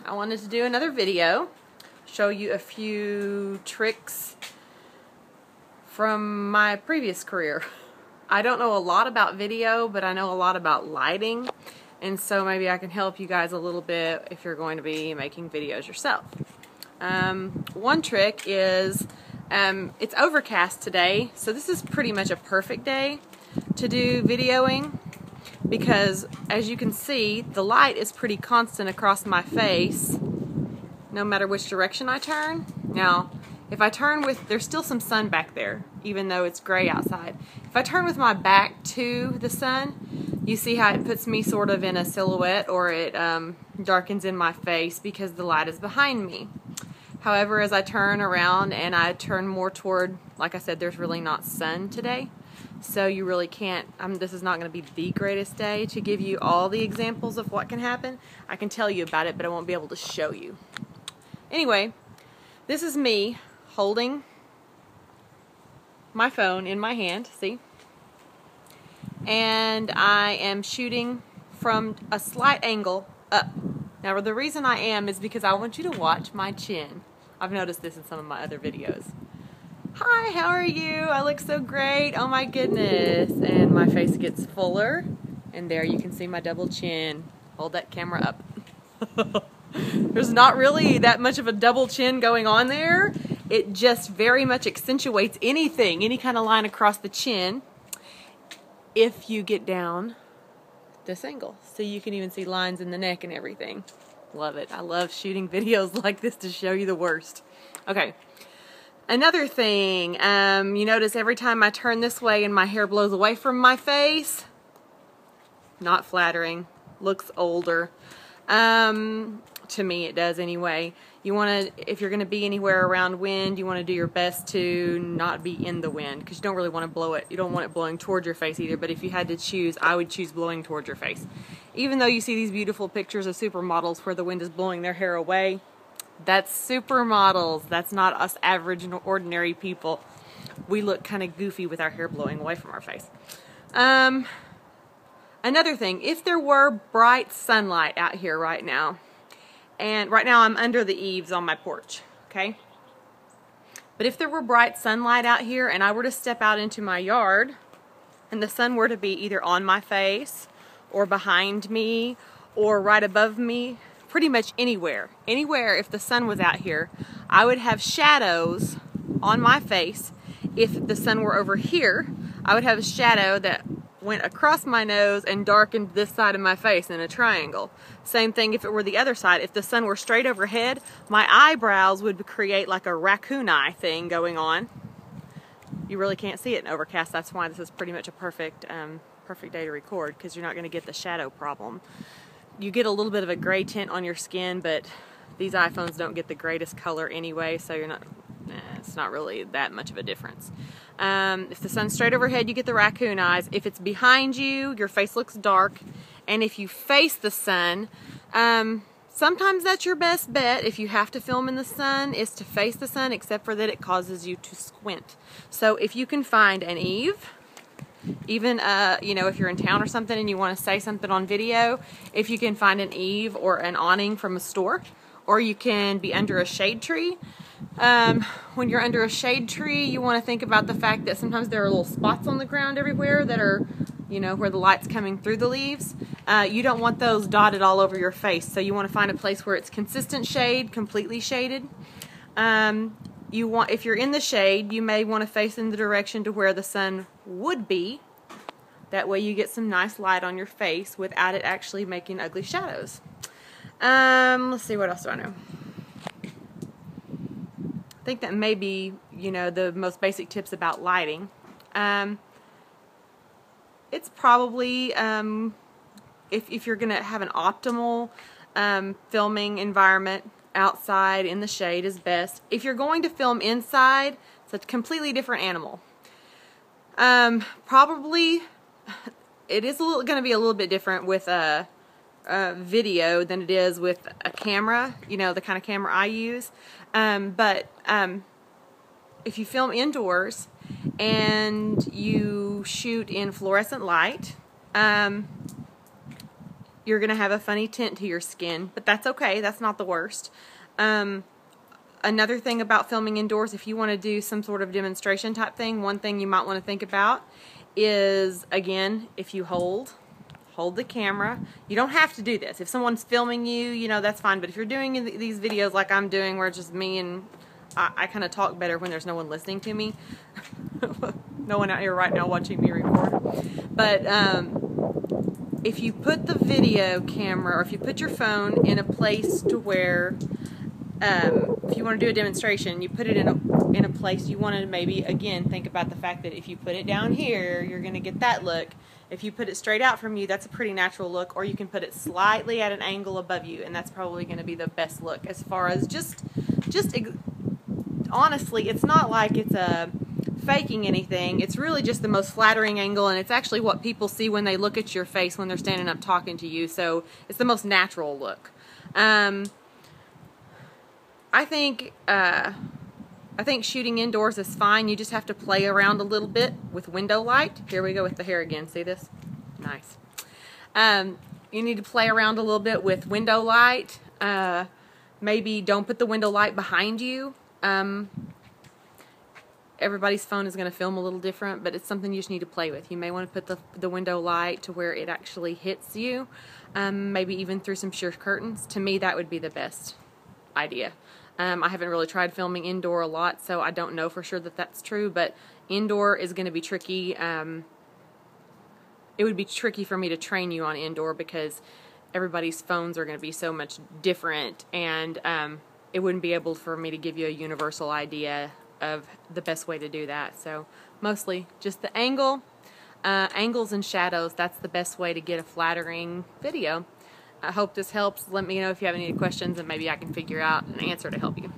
I wanted to do another video, show you a few tricks from my previous career. I don't know a lot about video, but I know a lot about lighting, and so maybe I can help you guys a little bit if you're going to be making videos yourself. One trick is, it's overcast today, so this is pretty much a perfect day to do videoing, because as you can see, the light is pretty constant across my face no matter which direction I turn. Now, if I turn with, there's still some sun back there, even though it's gray outside. If I turn with my back to the sun, you see how it puts me sort of in a silhouette, or it darkens in my face because the light is behind me. However, as I turn around and I turn more toward, like I said, there's really not sun today. So you really can't, this is not going to be the greatest day to give you all the examples of what can happen. I can tell you about it, but I won't be able to show you. Anyway, this is me holding my phone in my hand, see? And I am shooting from a slight angle up. Now the reason I am is because I want you to watch my chin. I've noticed this in some of my other videos. Hi, how are you? I look so great. Oh my goodness. And my face gets fuller. And there you can see my double chin. Hold that camera up. There's not really that much of a double chin going on there. It just very much accentuates anything, any kind of line across the chin, if you get down this angle. So you can even see lines in the neck and everything. Love it. I love shooting videos like this to show you the worst. Okay. Another thing, you notice every time I turn this way and my hair blows away from my face, not flattering, looks older. To me it does anyway. You want to, if you're going to be anywhere around wind, you want to do your best to not be in the wind, because you don't really want to blow it. You don't want it blowing towards your face either, but if you had to choose, I would choose blowing towards your face. Even though you see these beautiful pictures of supermodels where the wind is blowing their hair away, that's supermodels. That's not us average and ordinary people. We look kind of goofy with our hair blowing away from our face. Another thing, if there were bright sunlight out here right now, and right now I'm under the eaves on my porch, okay? But if there were bright sunlight out here and I were to step out into my yard and the sun were to be either on my face or behind me or right above me, pretty much anywhere, if the sun was out here, I would have shadows on my face. If the sun were over here, I would have a shadow that went across my nose and darkened this side of my face in a triangle. Same thing if it were the other side. If the sun were straight overhead, my eyebrows would create like a raccoon eye thing going on. You really can't see it in overcast. That's why this is pretty much a perfect day to record, because you're not going to get the shadow problem. You get a little bit of a gray tint on your skin, but these iPhones don't get the greatest color anyway, so it's not really that much of a difference. If the sun's straight overhead, you get the raccoon eyes. If it's behind you, your face looks dark. And if you face the sun, sometimes that's your best bet if you have to film in the sun, is to face the sun, except for that it causes you to squint. So if you can find an eave, even you know, if you're in town or something and you want to say something on video, if you can find an eave or an awning from a store, or you can be under a shade tree. When you're under a shade tree, you want to think about the fact that sometimes there are little spots on the ground everywhere that are, you know, where the light's coming through the leaves. You don't want those dotted all over your face, so you want to find a place where it's consistent shade, completely shaded. If you're in the shade, you may want to face in the direction to where the sun would be. That way you get some nice light on your face without it actually making ugly shadows. Let's see, what else do I know? I think that may be, you know, the most basic tips about lighting. It's probably, if you're going to have an optimal filming environment, outside in the shade is best. If you're going to film inside, it's a completely different animal. Probably, it is going to be a little bit different with a video than it is with a camera, you know, the kind of camera I use. But if you film indoors and you shoot in fluorescent light, you're going to have a funny tint to your skin, but that's okay. That's not the worst. Another thing about filming indoors, if you want to do some sort of demonstration type thing, one thing you might want to think about is, again, if you hold the camera. You don't have to do this. If someone's filming you, you know, that's fine. But if you're doing these videos like I'm doing, where it's just me and I kind of talk better when there's no one listening to me. No one out here right now watching me record. But if you put the video camera, or if you put your phone in a place to where, if you want to do a demonstration, you put it in a place, you want to maybe, again, think about the fact that if you put it down here, you're going to get that look. If you put it straight out from you, that's a pretty natural look, or you can put it slightly at an angle above you, and that's probably going to be the best look. As far as just honestly, it's not like it's faking anything. It's really just the most flattering angle, and it's actually what people see when they look at your face when they're standing up talking to you, so it's the most natural look. I think shooting indoors is fine. You just have to play around a little bit with window light. Here we go with the hair again. See this? Nice. You need to play around a little bit with window light. Maybe don't put the window light behind you. Everybody's phone is going to film a little different, but it's something you just need to play with. You may want to put the window light to where it actually hits you, maybe even through some sheer curtains. To me, that would be the best idea. I haven't really tried filming indoor a lot, so I don't know for sure that that's true, but indoor is going to be tricky. It would be tricky for me to train you on indoor because everybody's phones are going to be so much different, and it wouldn't be able for me to give you a universal idea of the best way to do that. So mostly just the angles and shadows, that's the best way to get a flattering video. I hope this helps. Let me know if you have any questions, and maybe I can figure out an answer to help you.